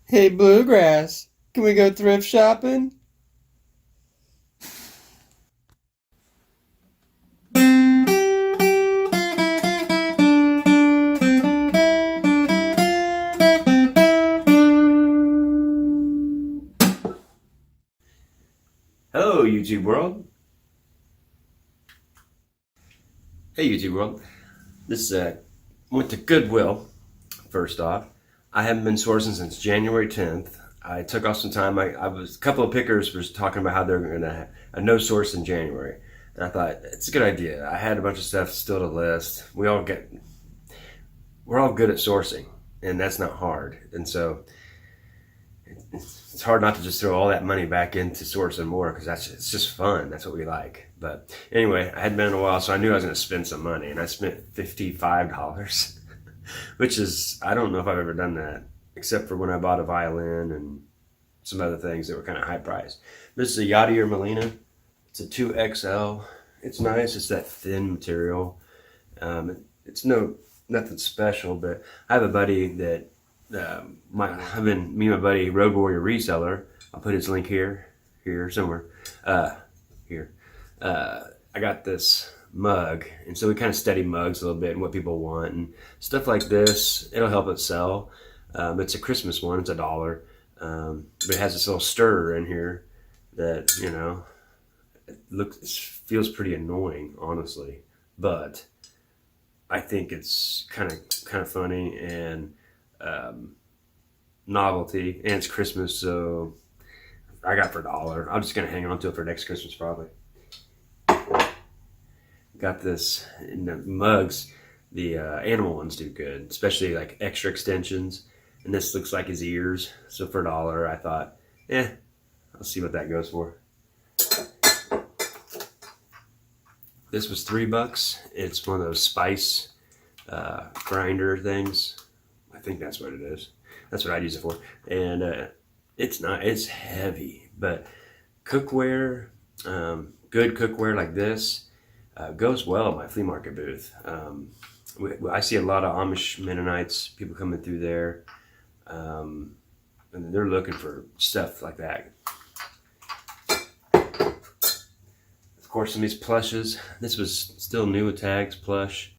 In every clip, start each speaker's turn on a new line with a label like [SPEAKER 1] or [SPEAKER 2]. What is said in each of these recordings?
[SPEAKER 1] Hey, Bluegrass, can we go thrift shopping?
[SPEAKER 2] Hello, YouTube world. Hey, YouTube world. This went to Goodwill. First off, I haven't been sourcing since January 10th. I took off some time. I was a couple of pickers was talking about how they're going to have a no source in January, and I thought it's a good idea. I had a bunch of stuff still to list. We're all good at sourcing, and that's not hard. And so it's hard not to just throw all that money back into sourcing more because it's just fun. That's what we like. But anyway, I hadn't been in a while, so I knew I was going to spend some money, and I spent $55, which is I don't know if I've ever done that except for when I bought a violin and some other things that were kind of high priced. This is a Yachty Molina. It's a 2XL. It's nice. It's that thin material. It's nothing special, but I have a buddy that me and my buddy Road Warrior Reseller. I'll put his link here somewhere. Here. I got this mug, and so we kind of study mugs a little bit and what people want and stuff like this. It'll help it sell. It's a Christmas one. It's $1, but it has this little stirrer in here that feels pretty annoying, honestly, but I think it's kind of funny and novelty, and it's Christmas, so I got it for $1. I'm just gonna hang on to it for next Christmas probably. Got this in the mugs. The animal ones do good, especially like extra extensions. And this looks like his ears, so for $1, I thought, I'll see what that goes for. This was $3. It's one of those spice grinder things. I think that's what it is. That's what I'd use it for. And it's heavy, but cookware, good cookware like this goes well at my flea market booth. I see a lot of Amish Mennonites, people coming through there, and they're looking for stuff like that. Of course, some of these plushes. This was still new with tags, plush.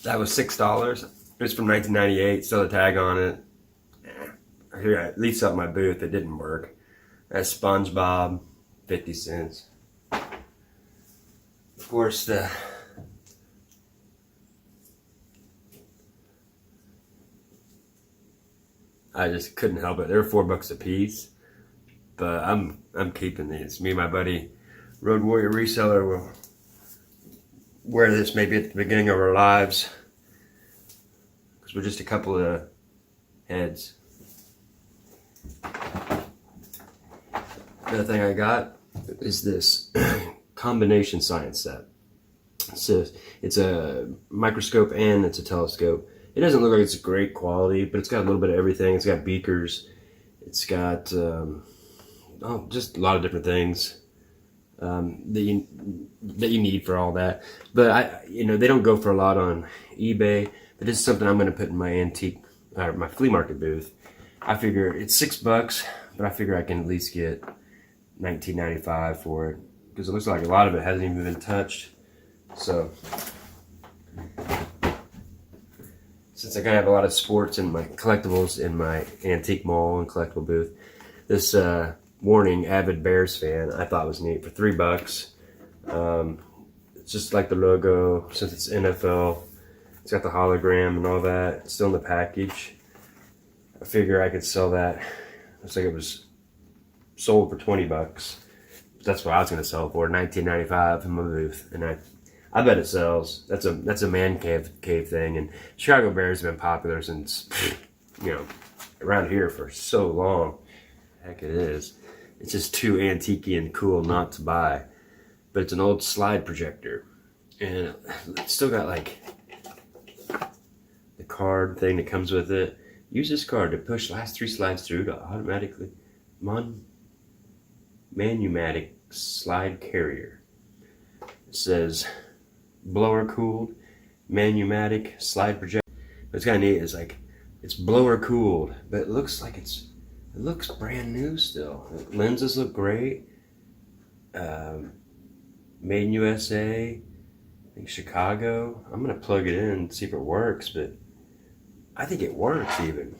[SPEAKER 2] That was $6. It was from 1998. Still a tag on it. Here, at least at my booth, it didn't work. That's SpongeBob, 50 cents. Of course, I just couldn't help it. They were $4 a piece, but I'm keeping these. Me and my buddy, Road Warrior Reseller, will wear this maybe at the beginning of our lives because we're just a couple of heads. Another thing I got is this combination science set. So it's a microscope and it's a telescope. It doesn't look like it's great quality, but it's got a little bit of everything. It's got beakers. It's got just a lot of different things that you need for all that. But they don't go for a lot on eBay. But this is something I'm going to put in my my flea market booth. I figure it's $6, but I figure I can at least get $19.95 for it because it looks like a lot of it hasn't even been touched. So since I kind of have a lot of sports and my collectibles in my antique mall and collectible booth, this warning avid Bears fan I thought was neat for $3. It's just like the logo, since it's NFL. It's got the hologram and all that. It's still in the package. I figure I could sell that. Looks like it was sold for $20. That's what I was going to sell for, $19.95 in my booth, and I bet it sells. That's a man cave thing, and Chicago Bears have been popular since around here for so long. Heck, it is. It's just too antique and cool not to buy. But it's an old slide projector, and it's still got like the card thing that comes with it. Use this card to push last 3 slides through to automatically Manumatic slide carrier. It says blower cooled Manumatic slide projector. What's kind of neat is like it's blower cooled, but it looks like it looks brand new still. The lenses look great. Made in USA. I think Chicago. I'm gonna plug it in and see if it works, but I think it works even.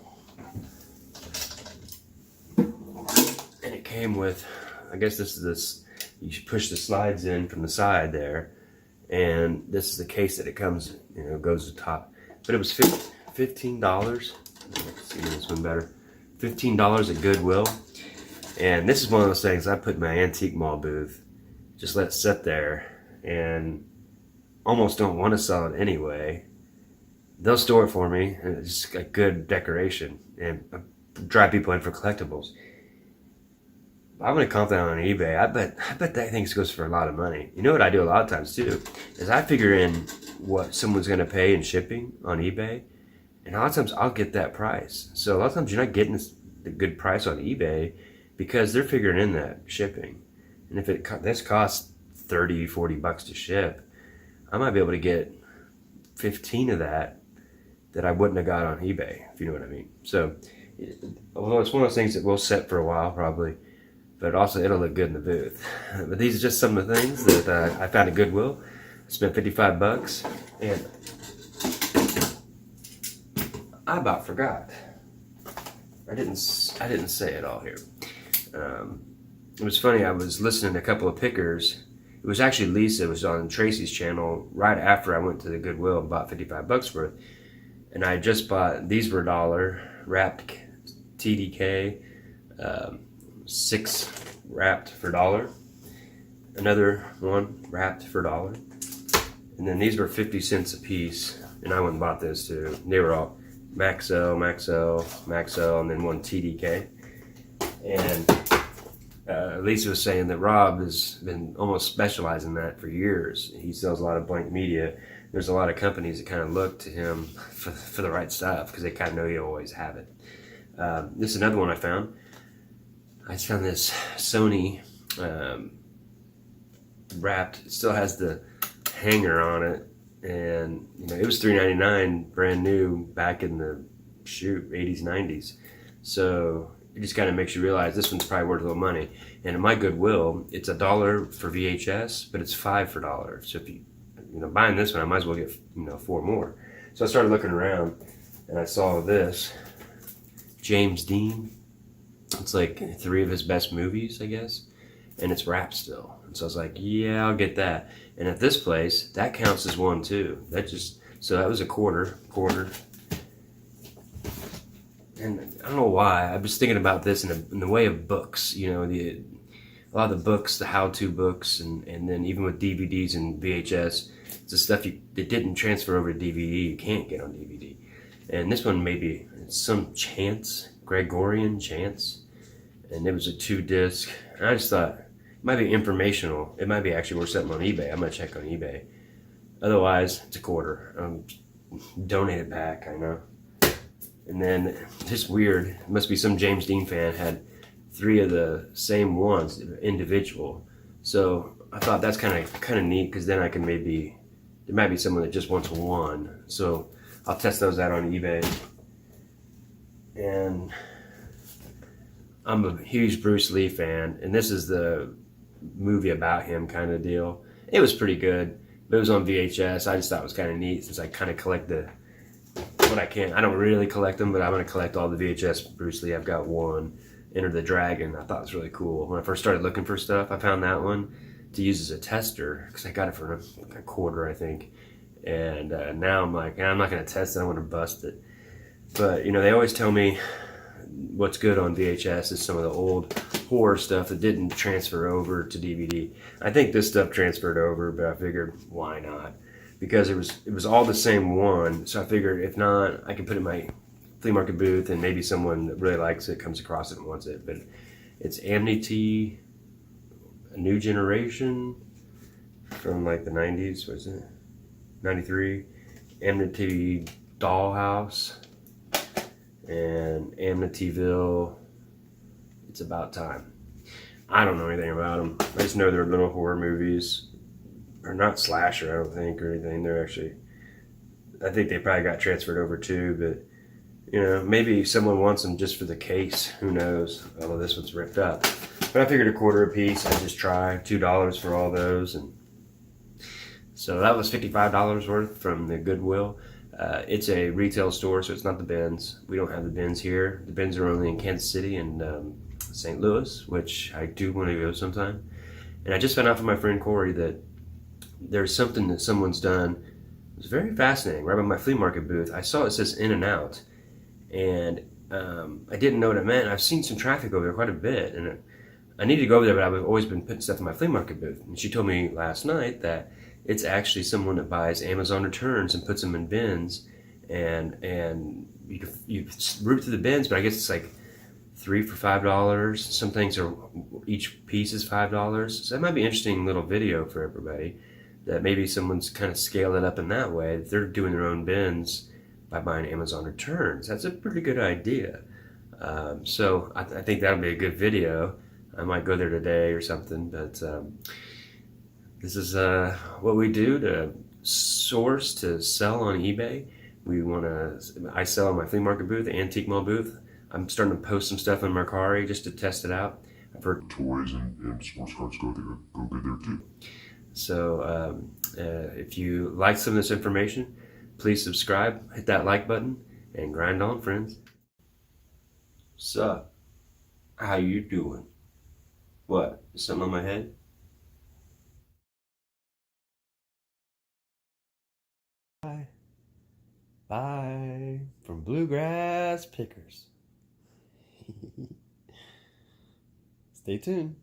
[SPEAKER 2] And it came with, I guess this is this, you should push the slides in from the side there, and this is the case that it comes, goes to the top. But it was $15. Let's see this one better. $15 at Goodwill. And this is one of those things I put in my antique mall booth, just let it sit there, and almost don't want to sell it anyway. They'll store it for me, and it's just a good decoration, and drive people in for collectibles. I'm gonna comp that on eBay. I bet that thing goes for a lot of money. You know what I do a lot of times too, is I figure in what someone's gonna pay in shipping on eBay, and a lot of times I'll get that price. So a lot of times you're not getting the good price on eBay because they're figuring in that shipping. And if this costs $30-$40 to ship, I might be able to get 15 of that I wouldn't have got on eBay, if you know what I mean. So, although it's one of those things that will set for a while probably, but also it'll look good in the booth. But these are just some of the things that I found at Goodwill. I spent $55, and I about forgot. I didn't say it all here. It was funny. I was listening to a couple of pickers. It was actually Lisa. It was on Tracy's channel right after I went to the Goodwill and bought $55 worth. And I just bought, these were $1, wrapped TDK, 6 wrapped for $1. Another one wrapped for $1. And then these were 50 cents a piece. And I went and bought those too. They were all Maxell, and then one TDK. And Lisa was saying that Rob has been almost specializing in that for years. He sells a lot of blank media. There's a lot of companies that kind of look to him for the right stuff because they kind of know he'll always have it. This is another one I found. I just found this Sony wrapped. It still has the hanger on it, and it was $3.99 brand new back in the 80s, 90s. So it just kind of makes you realize this one's probably worth a little money. And at my Goodwill, it's $1 for VHS, but it's $5 for $1. So if you buying this one, I might as well get 4 more. So I started looking around, and I saw this James Dean. It's like 3 of his best movies, I guess, and it's wrapped still. And so I was like, yeah, I'll get that. And at this place, that counts as one too. So that was a quarter. And I don't know why. I was thinking about this in the way of books. A lot of the books, the how-to books, and then even with DVDs and VHS, it's the stuff that didn't transfer over to DVD. You can't get on DVD. And this one maybe it's some Gregorian chants, and it was a 2-disc. And I just thought it might be informational. It might be actually worth something on eBay. I'm gonna check on eBay. Otherwise, it's a quarter. Donate it back. I know. And then just weird. It must be some James Dean fan had 3 of the same ones, individual. So I thought that's kind of neat because then I can there might be someone that just wants one. So I'll test those out on eBay. And I'm a huge Bruce Lee fan, and this is the movie about him kind of deal. It was pretty good, but it was on VHS. I just thought it was kind of neat since I kind of collect what I can. I don't really collect them, but I'm going to collect all the VHS Bruce Lee. I've got one, Enter the Dragon. I thought it was really cool. When I first started looking for stuff, I found that one to use as a tester because I got it for a quarter, I think. And now I'm like, I'm not going to test it. I want to bust it. But, they always tell me what's good on VHS is some of the old horror stuff that didn't transfer over to DVD. I think this stuff transferred over, but I figured, why not? Because it was all the same one. So I figured, if not, I can put it in my flea market booth, and maybe someone that really likes it comes across it and wants it. But it's Amity, a New Generation from like the 90s. What is it? 93. Amity Dollhouse. and Amityville, It's About Time. I don't know anything about them. I just know they're little horror movies. They're not slasher, I don't think, or anything. They're actually, I think they probably got transferred over too, but you know, maybe someone wants them just for the case. Who knows? Although this one's ripped up. But I figured a quarter a piece. I'd just try $2 for all those. And so that was $55 worth from the Goodwill. It's a retail store, so it's not the bins. We don't have the bins here. The bins are only in Kansas City and St. Louis, which I do want to go sometime. And I just found out from my friend Corey that there's something that someone's done. It was very fascinating. Right by my flea market booth, I saw it says In and Out. And I didn't know what it meant. I've seen some traffic over there quite a bit, and I need to go over there, but I've always been putting stuff in my flea market booth. And she told me last night that it's actually someone that buys Amazon returns and puts them in bins, and you root through the bins, but I guess it's like 3 for $5. Some things are, each piece is $5. So that might be an interesting little video for everybody. That maybe someone's kind of scaled it up in that way. They're doing their own bins by buying Amazon returns. That's a pretty good idea. So I think that'll be a good video. I might go there today or something, but this is what we do to source to sell on eBay. I sell on my flea market booth, the antique mall booth. I'm starting to post some stuff on Mercari just to test it out. I've heard
[SPEAKER 3] toys and sports cards go good there too.
[SPEAKER 2] So if you like some of this information, please subscribe, hit that like button, and grind on, friends. Sup? How you doing? What? Is something on my head?
[SPEAKER 1] Bye. Bye from Bluegrass Pickers. Stay tuned.